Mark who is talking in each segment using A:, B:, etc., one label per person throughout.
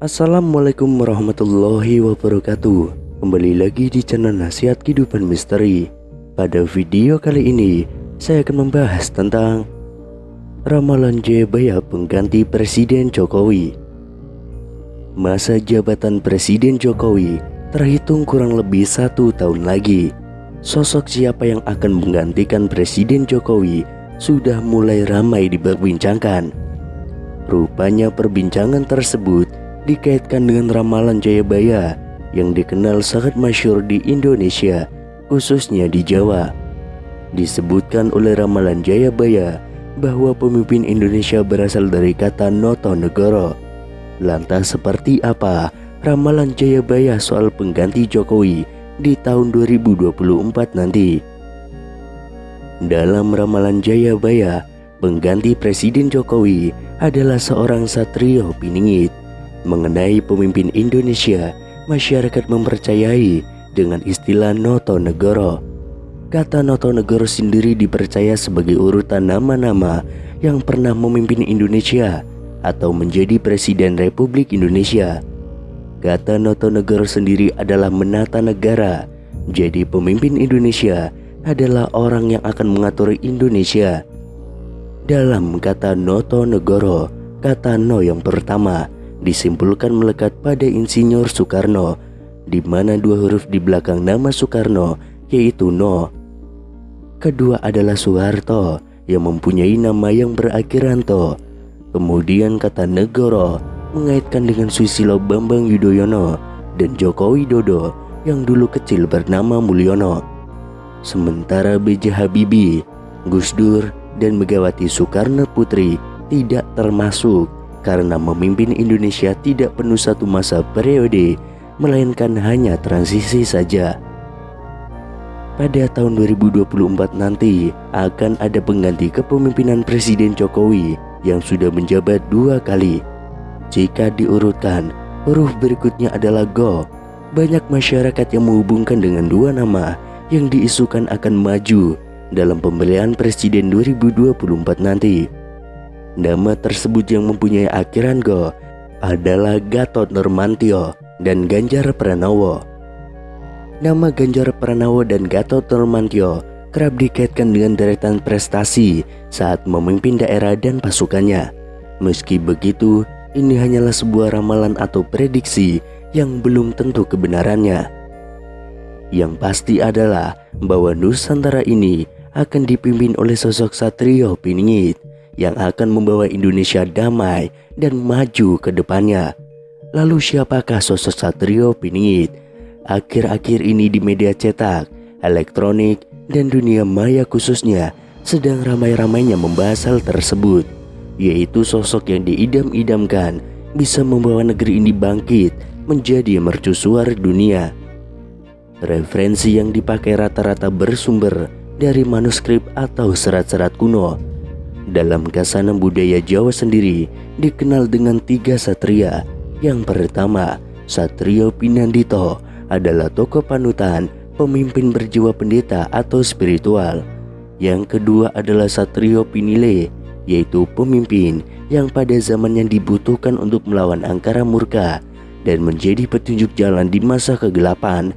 A: Assalamualaikum warahmatullahi wabarakatuh. Kembali lagi di channel Nasihat Kehidupan Misteri. Pada video kali ini saya akan membahas tentang ramalan Jayabaya pengganti Presiden Jokowi. Masa jabatan Presiden Jokowi terhitung kurang lebih 1 tahun lagi. Sosok siapa yang akan menggantikan Presiden Jokowi sudah mulai ramai diperbincangkan. Rupanya perbincangan tersebut dikaitkan dengan ramalan Jayabaya yang dikenal sangat masyhur di Indonesia, khususnya di Jawa. Disebutkan oleh ramalan Jayabaya bahwa pemimpin Indonesia berasal dari kata Noto Negoro. Lantas seperti apa ramalan Jayabaya soal pengganti Jokowi di tahun 2024 nanti? Dalam ramalan Jayabaya, pengganti Presiden Jokowi adalah seorang Satrio Piningit. Mengenai pemimpin Indonesia, masyarakat mempercayai dengan istilah Noto Negoro. Kata Noto Negoro sendiri dipercaya sebagai urutan nama-nama yang pernah memimpin Indonesia atau menjadi Presiden Republik Indonesia. Kata Noto Negoro sendiri adalah menata negara. Jadi pemimpin Indonesia adalah orang yang akan mengatur Indonesia. Dalam kata Noto Negoro, kata No yang pertama disimpulkan melekat pada Insinyur Soekarno, di mana 2 huruf di belakang nama Soekarno yaitu No. Kedua adalah Soeharto yang mempunyai nama yang berakhiran To. Kemudian kata Negoro mengaitkan dengan Susilo Bambang Yudhoyono dan Joko Widodo yang dulu kecil bernama Mulyono. Sementara B.J. Habibie, Gus Dur, dan Megawati Soekarno Putri tidak termasuk karena memimpin Indonesia tidak penuh 1 masa periode, melainkan hanya transisi saja. Pada tahun 2024 nanti akan ada pengganti kepemimpinan Presiden Jokowi yang sudah menjabat 2 kali. Jika diurutkan, huruf berikutnya adalah Go. Banyak masyarakat yang menghubungkan dengan 2 nama yang diisukan akan maju dalam pemilihan Presiden 2024 nanti. Nama tersebut yang mempunyai akhiran Go adalah Gatot Nurmantio dan Ganjar Pranowo. Nama Ganjar Pranowo dan Gatot Nurmantio kerap dikaitkan dengan deretan prestasi saat memimpin daerah dan pasukannya. Meski begitu, ini hanyalah sebuah ramalan atau prediksi yang belum tentu kebenarannya. Yang pasti adalah bahwa Nusantara ini akan dipimpin oleh sosok Satrio Piningit yang akan membawa Indonesia damai dan maju ke depannya. Lalu siapakah sosok Satrio Piningit? Akhir-akhir ini di media cetak, elektronik, dan dunia maya khususnya sedang ramai-ramainya membahas hal tersebut, yaitu sosok yang diidam-idamkan bisa membawa negeri ini bangkit menjadi mercusuar dunia. Referensi yang dipakai rata-rata bersumber dari manuskrip atau serat-serat kuno. Dalam kasanah budaya Jawa sendiri dikenal dengan 3 satria. Yang pertama, Satrio Pinandito adalah tokoh panutan, pemimpin berjiwa pendeta atau spiritual. Yang kedua adalah Satrio Pinile, yaitu pemimpin yang pada zamannya dibutuhkan untuk melawan angkara murka dan menjadi petunjuk jalan di masa kegelapan.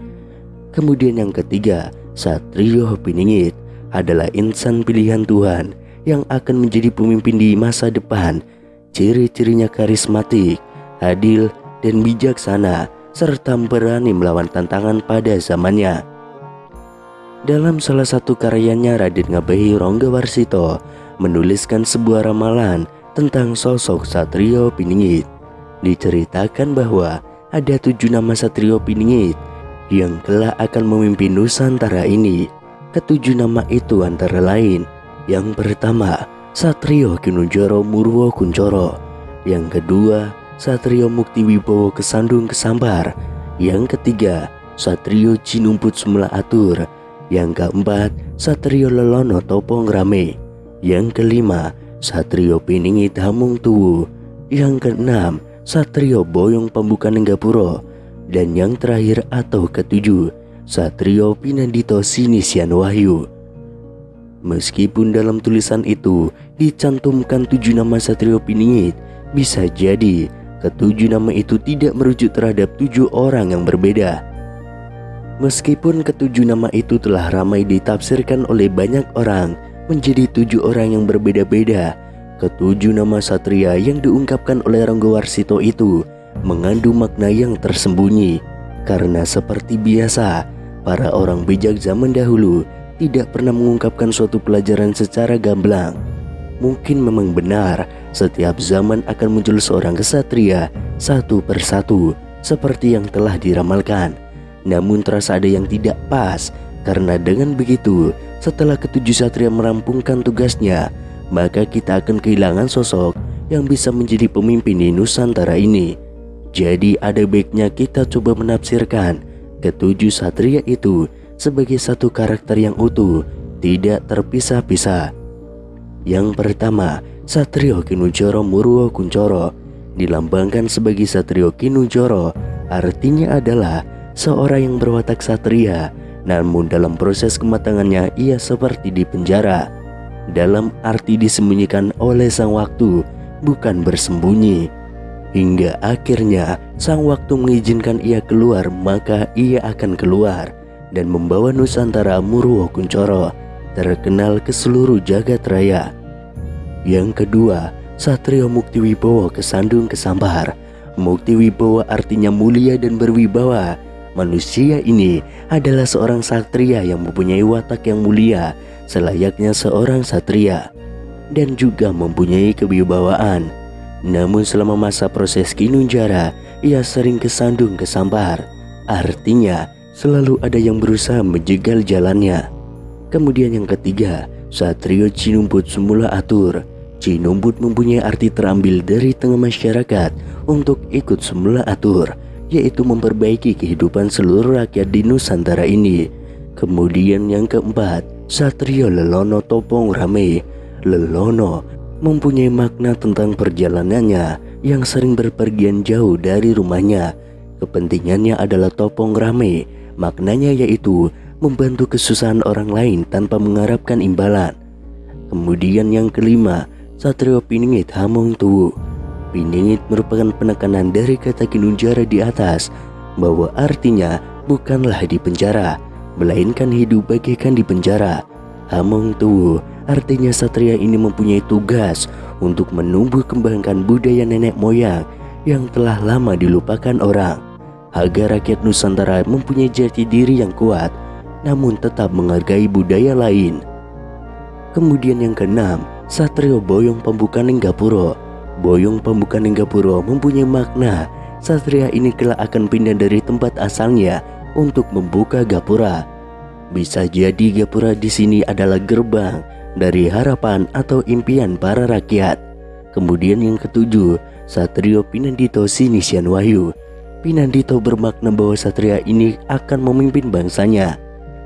A: Kemudian yang ketiga, Satrio Piningit adalah insan pilihan Tuhan yang akan menjadi pemimpin di masa depan. Ciri-cirinya karismatik, adil, dan bijaksana, serta berani melawan tantangan pada zamannya. Dalam salah satu karyanya, Raden Ngabehi Ronggowarsito menuliskan sebuah ramalan tentang sosok Satrio Piningit. Diceritakan bahwa ada 7 nama Satrio Piningit yang kelak akan memimpin Nusantara ini. Ketujuh nama itu antara lain: yang pertama, Satrio Kinunjoro Murwo Kuncoro. Yang kedua, Satrio Mukti Wibowo Kesandung Kesambar. Yang ketiga, Satrio Cinumput Sumela Atur. Yang keempat, Satrio Lelono Topong Rame. Yang kelima, Satrio Piningit Hamung Tuwu. Yang keenam, Satrio Boyong Pambukan Nenggapuro. Dan yang terakhir atau ketujuh, Satrio Pinandito Sinisian Wahyu. Meskipun dalam tulisan itu dicantumkan 7 nama Satrio Piningit, bisa jadi ketujuh nama itu tidak merujuk terhadap 7 orang yang berbeda. Meskipun ketujuh nama itu telah ramai ditafsirkan oleh banyak orang menjadi 7 orang yang berbeda-beda, ketujuh nama satria yang diungkapkan oleh Ranggawarsita itu mengandung makna yang tersembunyi. Karena seperti biasa, para orang bijak zaman dahulu tidak pernah mengungkapkan suatu pelajaran secara gamblang. Mungkin memang benar, setiap zaman akan muncul seorang kesatria satu persatu seperti yang telah diramalkan. Namun terasa ada yang tidak pas, karena dengan begitu, setelah ketujuh satria merampungkan tugasnya, maka kita akan kehilangan sosok yang bisa menjadi pemimpin di Nusantara ini. Jadi ada baiknya kita coba menafsirkan ketujuh satria itu sebagai satu karakter yang utuh, tidak terpisah-pisah. Yang pertama, Satrio Kinujoro Murwo Kuncoro dilambangkan sebagai Satrio Kinujoro, artinya adalah seorang yang berwatak satria, namun dalam proses kematangannya ia seperti di penjara. Dalam arti disembunyikan oleh sang waktu, bukan bersembunyi. Hingga akhirnya sang waktu mengizinkan ia keluar, maka ia akan keluar dan membawa Nusantara Murwo Kuncoro terkenal ke seluruh jagat raya. Yang kedua, Satrio Muktiwibowo Kesandung Kesambar. Muktiwibowo artinya mulia dan berwibawa. Manusia ini adalah seorang satria yang mempunyai watak yang mulia selayaknya seorang satria dan juga mempunyai kewibawaan. Namun selama masa proses Kinunjara, ia sering kesandung kesambar. Artinya selalu ada yang berusaha menjegal jalannya. Kemudian yang ketiga, Satrio Cinumbut Sumula Atur. Cinumbut mempunyai arti terambil dari tengah masyarakat untuk ikut Sumula Atur, yaitu memperbaiki kehidupan seluruh rakyat di Nusantara ini. Kemudian yang keempat, Satrio Lelono Topong Rame. Lelono mempunyai makna tentang perjalanannya yang sering berpergian jauh dari rumahnya. Kepentingannya adalah topong rame, maknanya yaitu membantu kesusahan orang lain tanpa mengharapkan imbalan. Kemudian yang kelima, Satrio Piningit Hamong Tuwu. Piningit merupakan penekanan dari kata Kinunjara di atas, bahwa artinya bukanlah di penjara, melainkan hidup bagaikan di penjara. Hamong Tuwu artinya satria ini mempunyai tugas untuk menumbuh kembangkan budaya nenek moyang yang telah lama dilupakan orang, agar rakyat Nusantara mempunyai jati diri yang kuat, namun tetap menghargai budaya lain. Kemudian yang keenam, Satrio Boyong Pembukaning Gapuro. Boyong Pembukaning Gapuro mempunyai makna satria ini kelak akan pindah dari tempat asalnya untuk membuka gapura. Bisa jadi gapura di sini adalah gerbang dari harapan atau impian para rakyat. Kemudian yang ketujuh, Satrio Pinandito Sinisian Wahyu. Pinandito bermakna bahwa satria ini akan memimpin bangsanya.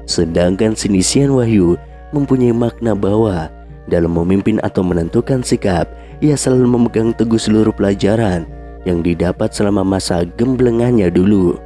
A: Sedangkan Sinisian Wahyu mempunyai makna bahwa dalam memimpin atau menentukan sikap, ia selalu memegang teguh seluruh pelajaran yang didapat selama masa gemblengannya dulu.